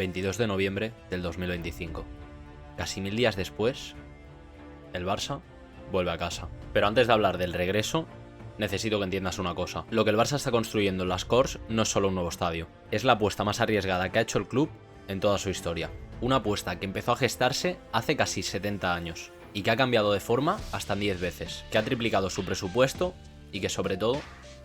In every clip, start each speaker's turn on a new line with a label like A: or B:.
A: 22 de noviembre del 2025. Casi 1000 días después, el Barça vuelve a casa. Pero antes de hablar del regreso, necesito que entiendas una cosa. Lo que el Barça está construyendo en las Corts no es solo un nuevo estadio. Es la apuesta más arriesgada que ha hecho el club en toda su historia. Una apuesta que empezó a gestarse hace casi 70 años y que ha cambiado de forma hasta 10 veces, que ha triplicado su presupuesto y que sobre todo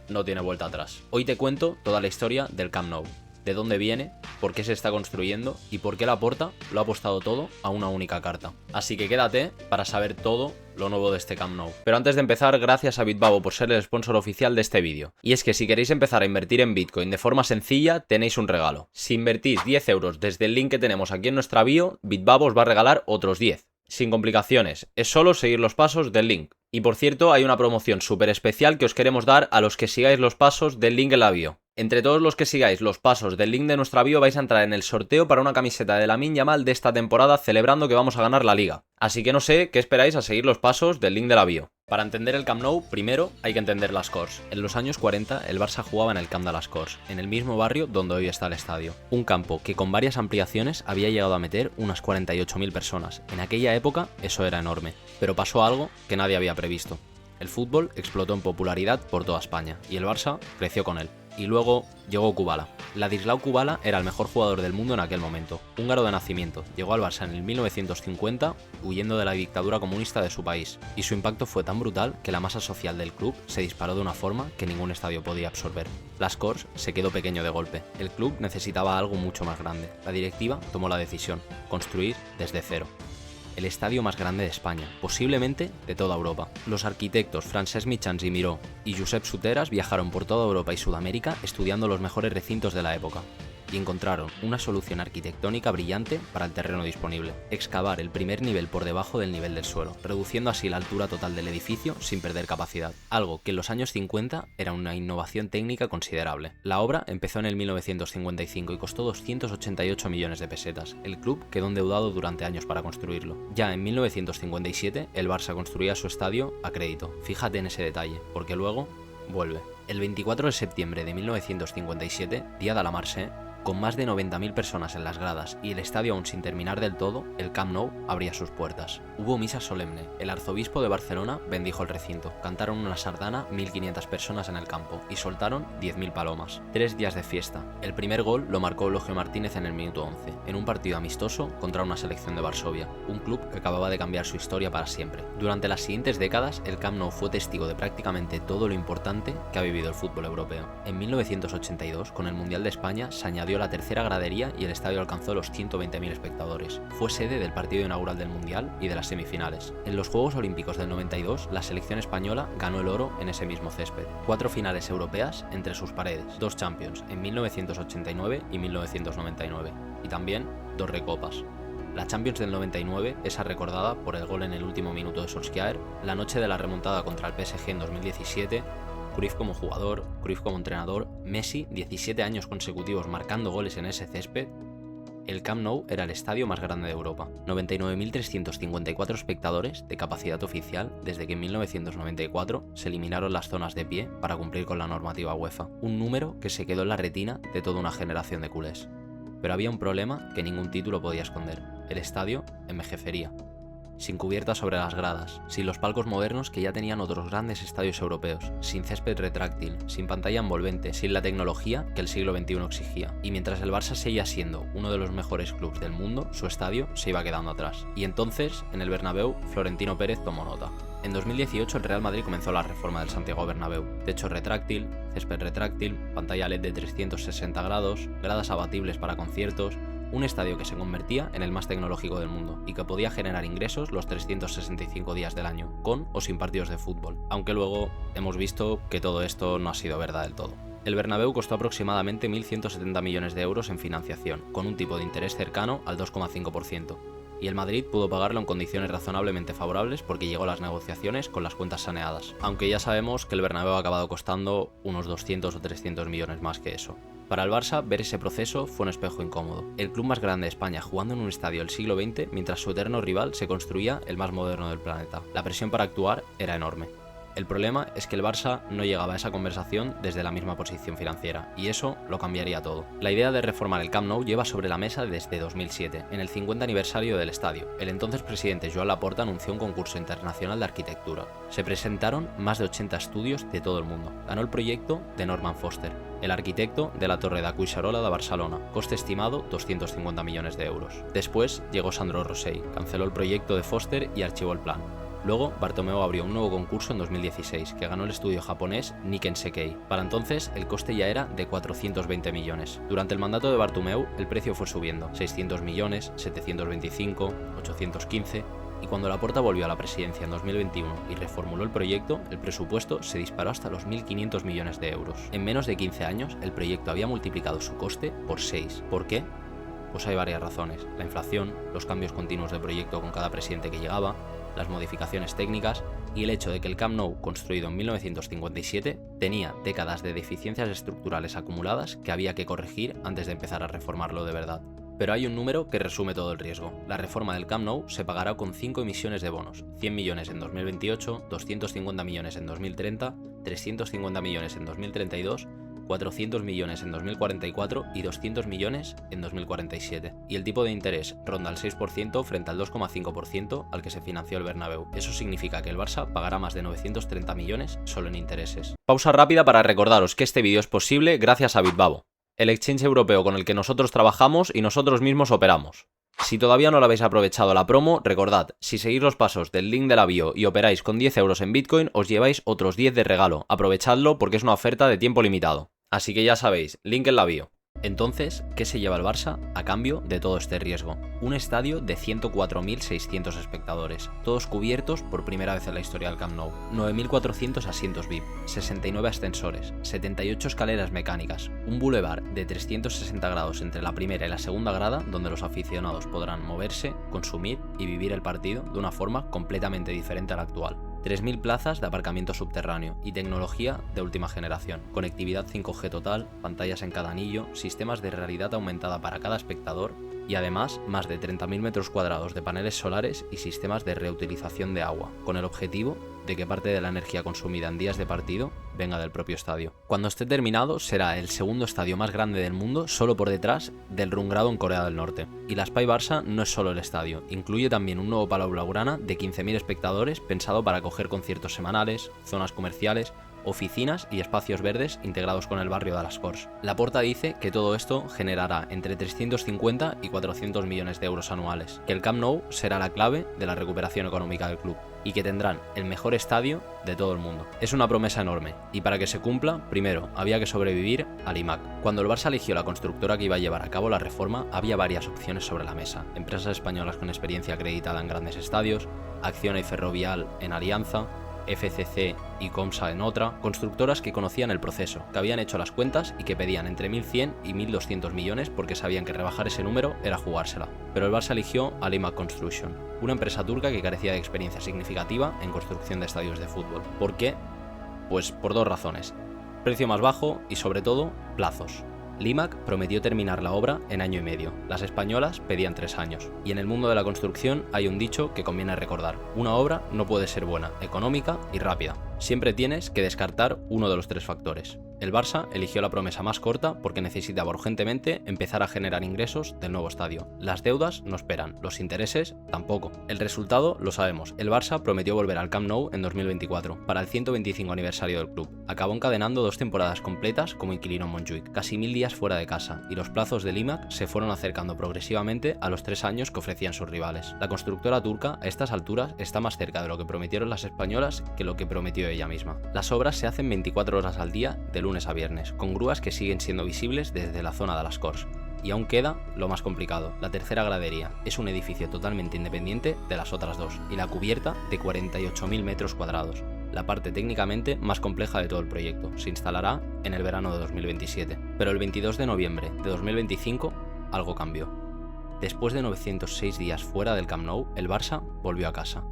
A: no tiene vuelta atrás. Hoy te cuento toda la historia del Camp Nou, de dónde viene, por qué se está construyendo y por qué Laporta lo ha apostado todo a una única carta. Así que quédate para saber todo lo nuevo de este Camp Nou. Pero antes de empezar, gracias a Bitbabo por ser el sponsor oficial de este vídeo. Y es que si queréis empezar a invertir en Bitcoin de forma sencilla, tenéis un regalo. Si invertís 10 euros desde el link que tenemos aquí en nuestra bio, Bitbabo os va a regalar otros 10. Sin complicaciones, es solo seguir los pasos del link. Y por cierto, hay una promoción súper especial que os queremos dar a los que sigáis los pasos del link en la bio. Entre todos los que sigáis los pasos del link de nuestra bio vais a entrar en el sorteo para una camiseta de Lamine Yamal de esta temporada, celebrando que vamos a ganar la liga. Así que no sé qué esperáis a seguir los pasos del link de la bio. Para entender el Camp Nou, primero hay que entender las Corts. En los años 40 el Barça jugaba en el Camp de las Corts, en el mismo barrio donde hoy está el estadio. Un campo que con varias ampliaciones había llegado a meter unas 48.000 personas. En aquella época eso era enorme. Pero pasó algo que nadie había previsto. El fútbol explotó en popularidad por toda España y el Barça creció con él. Y luego llegó Kubala. Ladislao Kubala era el mejor jugador del mundo en aquel momento. Húngaro de nacimiento, llegó al Barça en el 1950 huyendo de la dictadura comunista de su país. Y su impacto fue tan brutal que la masa social del club se disparó de una forma que ningún estadio podía absorber. Las Corts se quedó pequeño de golpe. El club necesitaba algo mucho más grande. La directiva tomó la decisión: construir desde cero. El estadio más grande de España, posiblemente de toda Europa. Los arquitectos Francesc Mitjans i Miró y Josep Soteras viajaron por toda Europa y Sudamérica estudiando los mejores recintos de la época y encontraron una solución arquitectónica brillante para el terreno disponible: excavar el primer nivel por debajo del nivel del suelo, reduciendo así la altura total del edificio sin perder capacidad, algo que en los años 50 era una innovación técnica considerable. La obra empezó en el 1955 y costó 288 millones de pesetas. El club quedó endeudado durante años para construirlo. Ya en 1957 el Barça construía su estadio a crédito. Fíjate en ese detalle, porque luego vuelve. El 24 de septiembre de 1957, día de la Marche, con más de 90.000 personas en las gradas y el estadio aún sin terminar del todo, el Camp Nou abría sus puertas. Hubo misa solemne. El arzobispo de Barcelona bendijo el recinto. Cantaron una sardana 1.500 personas en el campo y soltaron 10.000 palomas. 3 días de fiesta. El primer gol lo marcó Eulogio Martínez en el minuto 11, en un partido amistoso contra una selección de Varsovia, un club que acababa de cambiar su historia para siempre. Durante las siguientes décadas, el Camp Nou fue testigo de prácticamente todo lo importante que ha vivido el fútbol europeo. En 1982, con el Mundial de España, se añadió la tercera gradería y el estadio alcanzó los 120.000 espectadores. Fue sede del partido inaugural del Mundial y de las semifinales. En los Juegos Olímpicos del 92, la selección española ganó el oro en ese mismo césped. 4 finales europeas entre sus paredes, 2 Champions en 1989 y 1999, y también 2 recopas. La Champions del 99, esa recordada por el gol en el último minuto de Solskjaer, la noche de la remontada contra el PSG en 2017, Cruyff como jugador, Cruyff como entrenador, Messi 17 años consecutivos marcando goles en ese césped. El Camp Nou era el estadio más grande de Europa, 99.354 espectadores de capacidad oficial desde que en 1994 se eliminaron las zonas de pie para cumplir con la normativa UEFA, un número que se quedó en la retina de toda una generación de culés. Pero había un problema que ningún título podía esconder: el estadio envejecería. Sin cubiertas sobre las gradas, sin los palcos modernos que ya tenían otros grandes estadios europeos, sin césped retráctil, sin pantalla envolvente, sin la tecnología que el siglo XXI exigía. Y mientras el Barça seguía siendo uno de los mejores clubes del mundo, su estadio se iba quedando atrás. Y entonces, en el Bernabéu, Florentino Pérez tomó nota. En 2018 el Real Madrid comenzó la reforma del Santiago Bernabéu. Techo retráctil, césped retráctil, pantalla LED de 360 grados, gradas abatibles para conciertos. Un estadio que se convertía en el más tecnológico del mundo y que podía generar ingresos los 365 días del año, con o sin partidos de fútbol, aunque luego hemos visto que todo esto no ha sido verdad del todo. El Bernabéu costó aproximadamente 1.170 millones de euros en financiación, con un tipo de interés cercano al 2,5%. Y el Madrid pudo pagarlo en condiciones razonablemente favorables porque llegó a las negociaciones con las cuentas saneadas, aunque ya sabemos que el Bernabéu ha acabado costando unos 200 o 300 millones más que eso. Para el Barça, ver ese proceso fue un espejo incómodo. El club más grande de España jugando en un estadio del siglo XX mientras su eterno rival se construía el más moderno del planeta. La presión para actuar era enorme. El problema es que el Barça no llegaba a esa conversación desde la misma posición financiera, y eso lo cambiaría todo. La idea de reformar el Camp Nou lleva sobre la mesa desde 2007, en el 50 aniversario del estadio. El entonces presidente Joan Laporta anunció un concurso internacional de arquitectura. Se presentaron más de 80 estudios de todo el mundo. Ganó el proyecto de Norman Foster, el arquitecto de la Torre de Collserola de Barcelona, coste estimado 250 millones de euros. Después llegó Sandro Rosell, canceló el proyecto de Foster y archivó el plan. Luego, Bartomeu abrió un nuevo concurso en 2016, que ganó el estudio japonés Nikken Sekkei. Para entonces, el coste ya era de 420 millones. Durante el mandato de Bartomeu, el precio fue subiendo, 600 millones, 725, 815... Y cuando Laporta volvió a la presidencia en 2021 y reformuló el proyecto, el presupuesto se disparó hasta los 1.500 millones de euros. En menos de 15 años, el proyecto había multiplicado su coste por 6. ¿Por qué? Pues hay varias razones. La inflación, los cambios continuos de proyecto con cada presidente que llegaba, las modificaciones técnicas y el hecho de que el Camp Nou, construido en 1957, tenía décadas de deficiencias estructurales acumuladas que había que corregir antes de empezar a reformarlo de verdad. Pero hay un número que resume todo el riesgo. La reforma del Camp Nou se pagará con 5 emisiones de bonos, 100 millones en 2028, 250 millones en 2030, 350 millones en 2032, 400 millones en 2044 y 200 millones en 2047. Y el tipo de interés ronda el 6% frente al 2,5% al que se financió el Bernabéu. Eso significa que el Barça pagará más de 930 millones solo en intereses. Pausa rápida para recordaros que este vídeo es posible gracias a Bitbavo, el exchange europeo con el que nosotros trabajamos y nosotros mismos operamos. Si todavía no lo habéis aprovechado la promo, recordad, si seguís los pasos del link de la bio y operáis con 10 euros en Bitcoin, os lleváis otros 10 de regalo. Aprovechadlo porque es una oferta de tiempo limitado. Así que ya sabéis, link en la bio. Entonces, ¿qué se lleva el Barça a cambio de todo este riesgo? Un estadio de 104.600 espectadores, todos cubiertos por primera vez en la historia del Camp Nou, 9.400 asientos VIP, 69 ascensores, 78 escaleras mecánicas, un boulevard de 360 grados entre la primera y la segunda grada donde los aficionados podrán moverse, consumir y vivir el partido de una forma completamente diferente a la actual. 3.000 plazas de aparcamiento subterráneo y tecnología de última generación, conectividad 5G total, pantallas en cada anillo, sistemas de realidad aumentada para cada espectador y además más de 30.000 metros cuadrados de paneles solares y sistemas de reutilización de agua, con el objetivo de que parte de la energía consumida en días de partido venga del propio estadio. Cuando esté terminado será el segundo estadio más grande del mundo, solo por detrás del Rungrado en Corea del Norte. Y la Espai Barça no es solo el estadio, incluye también un nuevo Palau Blaugrana de 15.000 espectadores pensado para acoger conciertos semanales, zonas comerciales, oficinas y espacios verdes integrados con el barrio de Las Corts. Laporta dice que todo esto generará entre 350 y 400 millones de euros anuales, que el Camp Nou será la clave de la recuperación económica del club y que tendrán el mejor estadio de todo el mundo. Es una promesa enorme y para que se cumpla, primero había que sobrevivir al IMAC. Cuando el Barça eligió la constructora que iba a llevar a cabo la reforma, había varias opciones sobre la mesa. Empresas españolas con experiencia acreditada en grandes estadios, Acciona y Ferrovial en alianza, FCC y Comsa en otra, constructoras que conocían el proceso, que habían hecho las cuentas y que pedían entre 1.100 y 1.200 millones porque sabían que rebajar ese número era jugársela. Pero el Barça eligió a Limac Construction, una empresa turca que carecía de experiencia significativa en construcción de estadios de fútbol. ¿Por qué? Pues por dos razones: precio más bajo y sobre todo, plazos. Limac prometió terminar la obra en año y medio, las españolas pedían 3 años. Y en el mundo de la construcción hay un dicho que conviene recordar: una obra no puede ser buena, económica y rápida. Siempre tienes que descartar uno de los 3 factores. El Barça eligió la promesa más corta porque necesitaba urgentemente empezar a generar ingresos del nuevo estadio. Las deudas no esperan, los intereses tampoco. El resultado lo sabemos: el Barça prometió volver al Camp Nou en 2024, para el 125 aniversario del club. Acabó encadenando 2 temporadas completas como inquilino en Montjuic, casi 1.000 días fuera de casa, y los plazos del IMAC se fueron acercando progresivamente a los 3 años que ofrecían sus rivales. La constructora turca a estas alturas está más cerca de lo que prometieron las españolas que lo que prometió ella misma. Las obras se hacen 24 horas al día de lunes a viernes, con grúas que siguen siendo visibles desde la zona de Las Corts. Y aún queda lo más complicado: la tercera gradería. Es un edificio totalmente independiente de las otras 2 y la cubierta de 48.000 metros cuadrados. La parte técnicamente más compleja de todo el proyecto. Se instalará en el verano de 2027. Pero el 22 de noviembre de 2025 algo cambió. Después de 906 días fuera del Camp Nou, el Barça volvió a casa,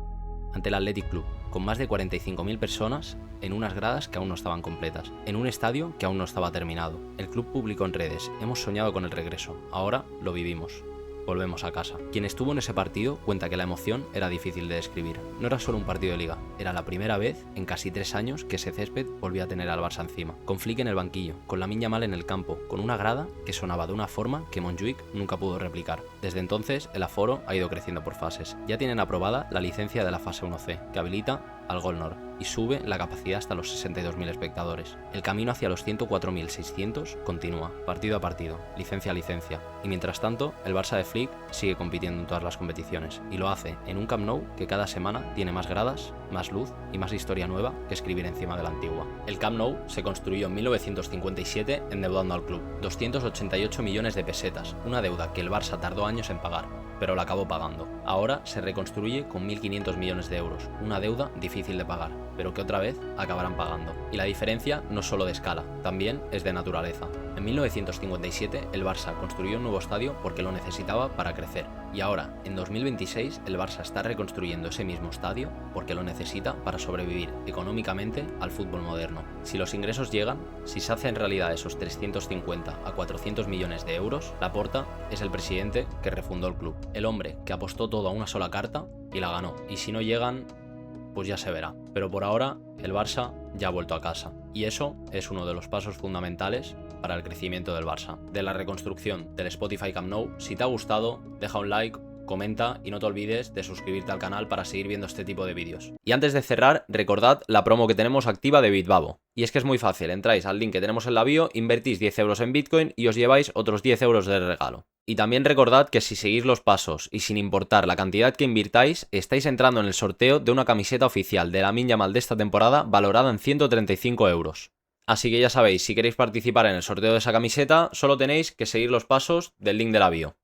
A: ante el Athletic Club, con más de 45.000 personas en unas gradas que aún no estaban completas, en un estadio que aún no estaba terminado. El club publicó en redes: hemos soñado con el regreso, ahora lo vivimos. volvemos a casa. Quien estuvo en ese partido cuenta que la emoción era difícil de describir. No era solo un partido de liga, era la primera vez en casi 3 años que ese césped volvía a tener al Barça encima. Con Flick en el banquillo, con Lamine Yamal en el campo, con una grada que sonaba de una forma que Montjuic nunca pudo replicar. Desde entonces, el aforo ha ido creciendo por fases. Ya tienen aprobada la licencia de la fase 1C, que habilita al Gol Nord y sube la capacidad hasta los 62.000 espectadores. El camino hacia los 104.600 continúa, partido a partido, licencia a licencia, y mientras tanto, el Barça de Flick sigue compitiendo en todas las competiciones, y lo hace en un Camp Nou que cada semana tiene más gradas, más luz y más historia nueva que escribir encima de la antigua. El Camp Nou se construyó en 1957 endeudando al club, 288 millones de pesetas, una deuda que el Barça tardó años en pagar, pero la acabó pagando. Ahora se reconstruye con 1.500 millones de euros, una deuda difícil de pagar, pero que otra vez acabarán pagando. Y la diferencia no es solo de escala, también es de naturaleza. En 1957 el Barça construyó un nuevo estadio porque lo necesitaba para crecer, y ahora, en 2026, el Barça está reconstruyendo ese mismo estadio porque lo necesita para sobrevivir económicamente al fútbol moderno. Si los ingresos llegan, si se hacen realidad esos 350 a 400 millones de euros, Laporta es el presidente que refundó el club, el hombre que apostó todo a una sola carta y la ganó. Y si no llegan, pues ya se verá. Pero por ahora, el Barça ya ha vuelto a casa. Y eso es uno de los pasos fundamentales para el crecimiento del Barça. De la reconstrucción del Spotify Camp Nou, si te ha gustado, deja un like, comenta y no te olvides de suscribirte al canal para seguir viendo este tipo de vídeos. Y antes de cerrar, recordad la promo que tenemos activa de Bitbabo. Y es que es muy fácil, entráis al link que tenemos en la bio, invertís 10 euros en Bitcoin y os lleváis otros 10 euros de regalo. Y también recordad que si seguís los pasos y sin importar la cantidad que invirtáis, estáis entrando en el sorteo de una camiseta oficial de Lamine Yamal de esta temporada valorada en 135 euros. Así que ya sabéis, si queréis participar en el sorteo de esa camiseta, solo tenéis que seguir los pasos del link de la bio.